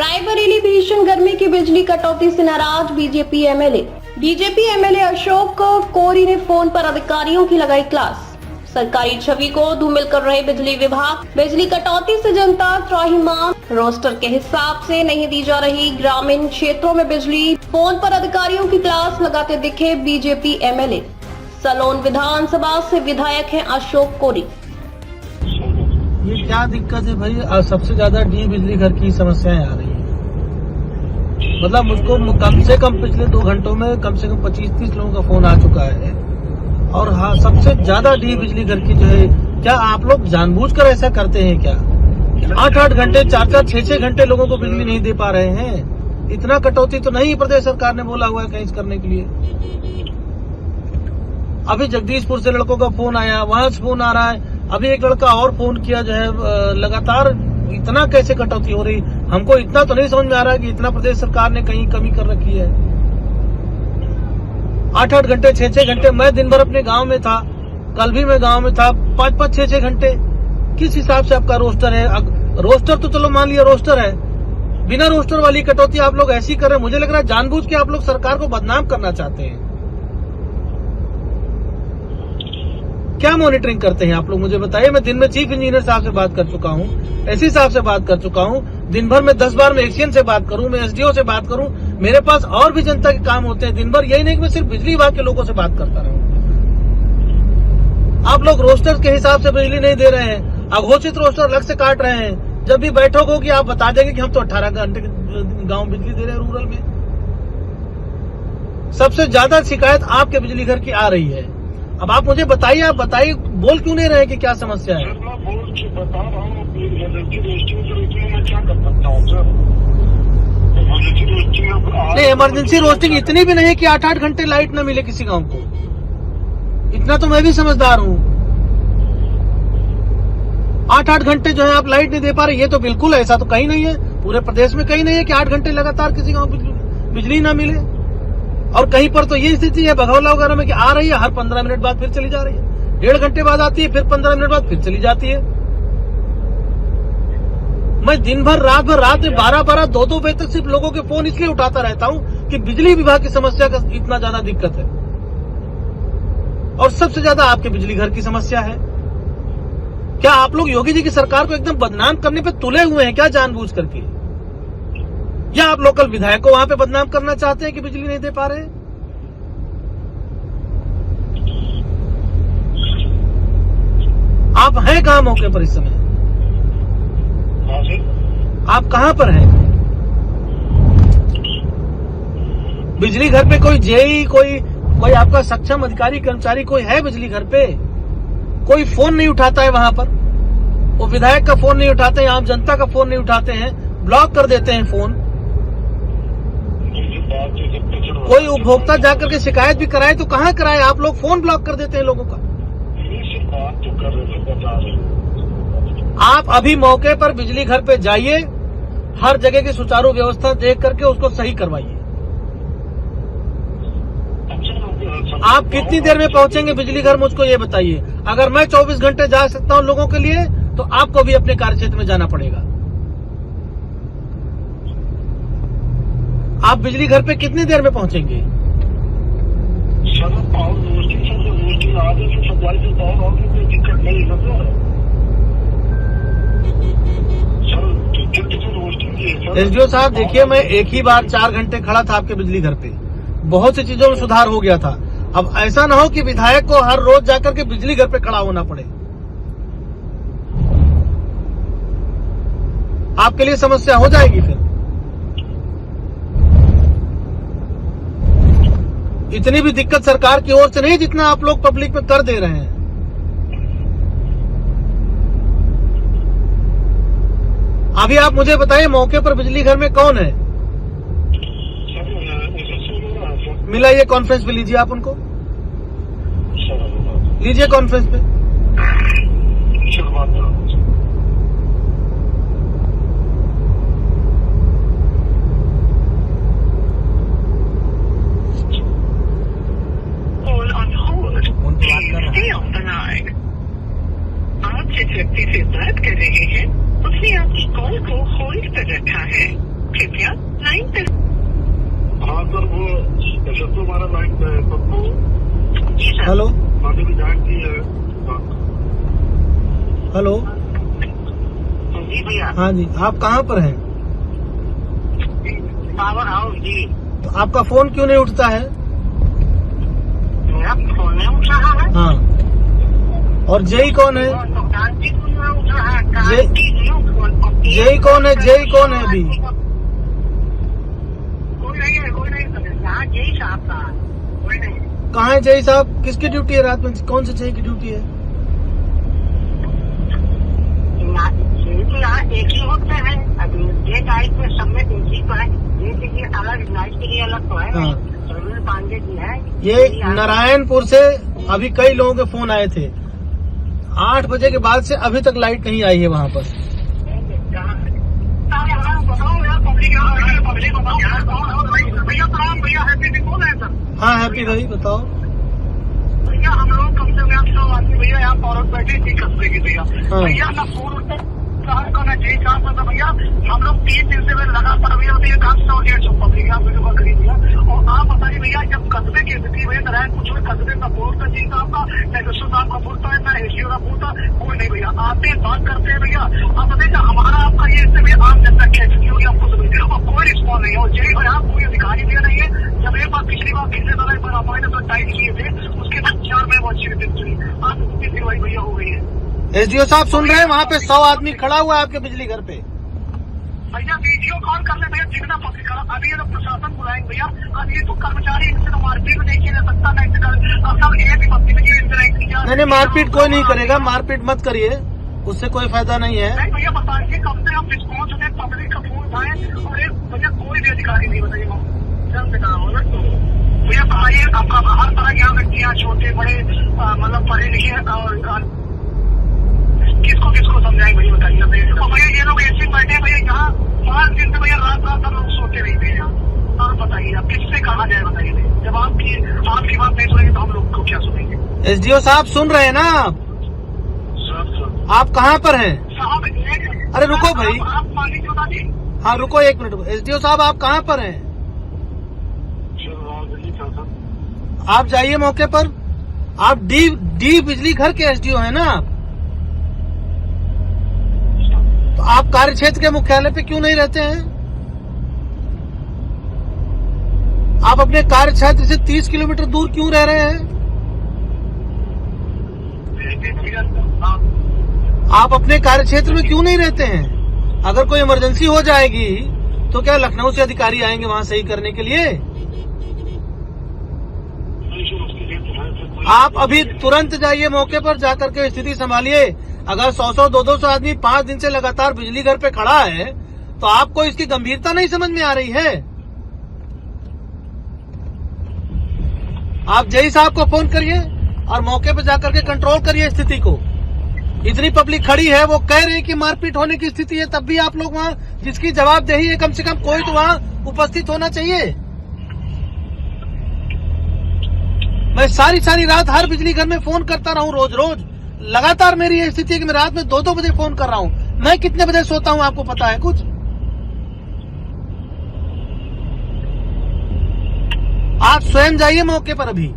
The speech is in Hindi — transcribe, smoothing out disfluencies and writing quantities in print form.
रायबरेली भीषण गर्मी की बिजली कटौती से नाराज बीजेपी एमएलए अशोक कोरी ने फोन पर अधिकारियों की लगाई क्लास। सरकारी छवि को धूमिल कर रहे बिजली विभाग, बिजली कटौती से जनता त्राहिमाम, रोस्टर के हिसाब से नहीं दी जा रही ग्रामीण क्षेत्रों में बिजली, फोन पर अधिकारियों की क्लास लगाते दिखे बीजेपी एमएलए। सलोन विधानसभा से विधायक हैं अशोक कोरी। ये क्या दिक्कत है भाई? सबसे ज्यादा डी बिजली घर की समस्याएं आ रही है। मतलब मुझको कम से कम पिछले 2 घंटों में कम से कम 25-30 लोगों का फोन आ चुका है। और हाँ, सबसे ज्यादा डी बिजली घर की जो है, क्या आप लोग जानबूझकर ऐसा करते हैं क्या? 8-8 घंटे 4-4 6-6 घंटे लोगों को बिजली नहीं दे पा रहे हैं। इतना कटौती तो नहीं प्रदेश सरकार ने बोला हुआ है कहीं करने के लिए। अभी जगदीशपुर से लड़कों का फोन आया, वहां से फोन आ रहा है, अभी एक लड़का और फोन किया जो है। लगातार इतना कैसे कटौती हो रही, हमको इतना तो नहीं समझ में आ रहा है कि इतना प्रदेश सरकार ने कहीं कमी कर रखी है। 8-8 घंटे 6-6 घंटे, मैं दिन भर अपने गांव में था, कल भी मैं गांव में था, 5-5 6-6 घंटे। किस हिसाब से आपका रोस्टर है? रोस्टर तो चलो मान लिया रोस्टर है, बिना रोस्टर वाली कटौती आप लोग ऐसी कर रहे हैं। मुझे लग रहा है जानबूझ के आप लोग सरकार को बदनाम करना चाहते हैं। क्या मॉनिटरिंग करते हैं आप लोग, मुझे बताइए। मैं दिन में चीफ इंजीनियर साहब से बात कर चुका हूँ, एससी साहब से बात कर चुका हूँ, दिन भर में 10 बार मैं एक्सीएन से बात करूँ, मैं एसडीओ से बात करूँ, मेरे पास और भी जनता के काम होते हैं दिन भर। यही नहीं कि मैं सिर्फ बिजली विभाग के लोगों से बात करता रहूँ। आप लोग रोस्टर के हिसाब से बिजली नहीं दे रहे हैं, अघोषित रोस्टर अलग से काट रहे हैं। जब भी बैठक होगी आप बता देंगे कि हम तो 18 घंटे गाँव बिजली दे रहे हैं रूरल में। सबसे ज्यादा शिकायत आपके बिजली घर की आ रही है। अब आप मुझे बताइए, आप बताइए, बोल क्यों नहीं रहे कि क्या समस्या है? मैं बोल के बता रहा हूँ, मैं क्या कर सकता हूँ सर? नहीं, इमरजेंसी रोस्टिंग इतनी भी नहीं है कि 8-8 घंटे लाइट न मिले किसी गांव को। इतना तो मैं भी समझदार हूँ। 8-8 घंटे जो है आप लाइट नहीं दे पा रहे, ये तो बिल्कुल ऐसा तो कहीं नहीं है, पूरे प्रदेश में कहीं नहीं है कि 8 घंटे लगातार किसी गांव बिजली ना मिले। और कहीं पर तो ये स्थिति है बघौला वगैरह में कि आ रही है, हर 15 मिनट बाद फिर चली जा रही है, 1.5 घंटे बाद आती है, फिर 15 मिनट बाद फिर चली जाती है। मैं दिन भर रात में 12-12 2-2 बजे तक सिर्फ लोगों के फोन इसलिए उठाता रहता हूं कि बिजली विभाग की समस्या का इतना ज्यादा दिक्कत है। और सबसे ज्यादा आपके बिजली घर की समस्या है। क्या आप लोग योगी जी की सरकार को एकदम बदनाम करने पे तुले हुए हैं क्या, जानबूझ करके? या आप लोकल विधायक को वहां पे बदनाम करना चाहते हैं कि बिजली नहीं दे पा रहे? आप हैं कहां मौके पर इस समय? आप कहां पर हैं? बिजली घर पे कोई जेई, कोई आपका सक्षम अधिकारी कर्मचारी कोई है बिजली घर पे? कोई फोन नहीं उठाता है वहां पर। वो विधायक का फोन नहीं उठाते हैं, आम जनता का फोन नहीं उठाते हैं, ब्लॉक कर देते हैं फोन। कोई उपभोक्ता जाकर के शिकायत भी कराए तो कहाँ कराए? आप लोग फोन ब्लॉक कर देते हैं लोगों का। आप अभी मौके पर बिजली घर पे जाइए, हर जगह की सुचारू व्यवस्था देख करके उसको सही करवाइए। आप कितनी देर में पहुंचेंगे बिजली घर, मुझको ये बताइए। अगर मैं 24 घंटे जा सकता हूं लोगों के लिए, तो आपको भी अपने कार्यक्षेत्र में जाना पड़ेगा। आप बिजली घर पे कितनी देर में पहुंचेंगे? एसडीओ साहब देखिए, मैं एक ही बार 4 घंटे खड़ा था आपके बिजली घर पे, बहुत सी चीजों में सुधार हो गया था। अब ऐसा ना हो कि विधायक को हर रोज जाकर के बिजली घर पे खड़ा होना पड़े। आपके लिए समस्या हो जाएगी फिर। इतनी भी दिक्कत सरकार की ओर से नहीं जितना आप लोग पब्लिक में कर दे रहे हैं। अभी आप मुझे बताइए, मौके पर बिजली घर में कौन है? मिलाइए, कॉन्फ्रेंस पे लीजिए, आप उनको लीजिए कॉन्फ्रेंस पे। आप जिस व्यक्ति से बात कर रहे हैं उसने आपकी कॉल को होल्ड पर रखा है। तुम्हारा line Pappu ji sir hello Madhav विधायक की हेलो। जी भैया हाँ जी, आप कहाँ पर हैं? पावर हाउस जी। तो आपका फोन क्यों नहीं उठता है? मेरा फोन नहीं उठ रहा है। हाँ, और जेई कौन है? क्रांति फोन नहीं उठ रहा है। जे- क्रांति नहीं फोन जेई कौन है? जेई कौन है अभी? कोई नहीं है, कोई नहीं है। यहाँ जेई साहब का कोई नहीं है। कहाँ है जेई साहब? किसकी ड्यूटी है रात में? कौन से जेई की ड्यूटी है? जेई तो यहाँ एक ही होते हैं। अभी डे टाइप में सब में एक ही तो है। डे के लिए अलग, नाइट के लिए अलग तो है। हाँ। सरवीण पांडे जी है। ये नारायणपुर से अभी कई लोगों के फोन आए थे। 8 बजे के बाद से अभी तक लाइट नहीं आई है वहाँ पर। बताओ यार, पब्लिक बताओ यार। भैया प्रणाम, भैया हैप्पी दीपोल है सर। हाँ हैप्पी भाई बताओ। भैया हम लोग कम से कम 100 आदमी भैया यहाँ पौरत बैठे थी कस्बे की भैया। हाँ। भैया ना फोन उठता साहब का ना जेई साहब का। भैया हम लोग 3 दिन से लगातार भैया होती है काम 100-150 पब्लिक यहाँ वीडियो कॉल करी भैया। और आप बताइए भैया, जब कस्बे की स्थिति भैया नारायणपुर में कस्बे का बोर्ड था जेई साहब का, ना एसओ साहब का बोर्ड था, ना एसडीओ का बोर्ड था, कोई नहीं भैया। आते हैं बात करते हैं भैया। आप बताइए हमारा आपका ये इससे भैया आम जनता क्या स्थिति होगी आपको समझ, और कोई रिस्पॉन्स नहीं है। और जेई और यहाँ कोई अधिकारी भैया नहीं है। जब एक बार पिछली बार किसने दादा एक बार हमारे तो टाइम लिए थे, उसके बाद 4 में वो अच्छी रिपोर्ट चली। आज स्थिति वही भैया हो गई है। एसडीओ साहब सुन रहे हैं? वहाँ पे 100 आदमी खड़ा हुआ है आपके बिजली घर पे। भैया वीडियो कॉल कर ले भैया, जितना पब्लिक खड़ा। अभी ये तो प्रशासन बुलाएंगे भैया। अब ये तो कर्मचारी इनसे तो मारपीट नहीं किया जा सकता, नहीं सब एक ही पब्लिक में इंटरेक्ट किया। नहीं मारपीट कोई नहीं करेगा, मारपीट मत करिए, उससे कोई फायदा नहीं है। नहीं भैया बताइए, कम से कम रिस्पॉन्स दें, पब्लिक का फोन उठाए। और एक भैया कोई भी अधिकारी नहीं बताइए भैया। बताइए आपका हर तरह के यहाँ व्यक्तियाँ, छोटे बड़े, मतलब पढ़े लिखे और किसको किसको समझाएं भैया बताइए। तो भैया ये लोग ऐसे बैठे भैया यहाँ 5 दिन से भैया रात लोग सोते नहीं भैया। आप बताइए आप किससे कहा जाए बताइए। जब आपकी बात नहीं सुनेंगे तो हम लोग को क्या सुनेंगे? एसडीओ साहब सुन रहे हैं ना आप? आप कहाँ पर हैं? साहब अरे रुको भाई। आप मालिक बता दी। हाँ रुको 1 मिनट। एसडीओ साहब आप कहाँ पर हैं? आप जाइए मौके पर। आप डी बिजली घर के एसडीओ हैं ना आप? तो आप कार्य क्षेत्र के मुख्यालय पे क्यों नहीं रहते हैं? आप अपने कार्य क्षेत्र से 30 किलोमीटर दूर क्यों रह रहे हैं? आप अपने कार्य क्षेत्र में क्यों नहीं रहते हैं? अगर कोई इमरजेंसी हो जाएगी तो क्या लखनऊ से अधिकारी आएंगे वहां सही करने के लिए? आप अभी तुरंत जाइए मौके पर, जाकर के स्थिति संभालिए। अगर 100-100, 200 आदमी 5 दिन से लगातार बिजली घर पे खड़ा है तो आपको इसकी गंभीरता नहीं समझ में आ रही है। आप जेई साहब को फोन करिए और मौके पे जाकर के कंट्रोल करिए स्थिति को। इतनी पब्लिक खड़ी है, वो कह रहे हैं कि मारपीट होने की स्थिति है, तब भी आप लोग वहाँ, जिसकी जवाबदेही है, कम से कम कोई तो वहाँ उपस्थित होना चाहिए। मैं सारी रात हर बिजली घर में फोन करता रहूं, रोज लगातार मेरी ये स्थिति है कि मैं रात में 2-2 बजे फोन कर रहा हूं। मैं कितने बजे सोता हूं आपको पता है कुछ? आप स्वयं जाइए मौके पर अभी।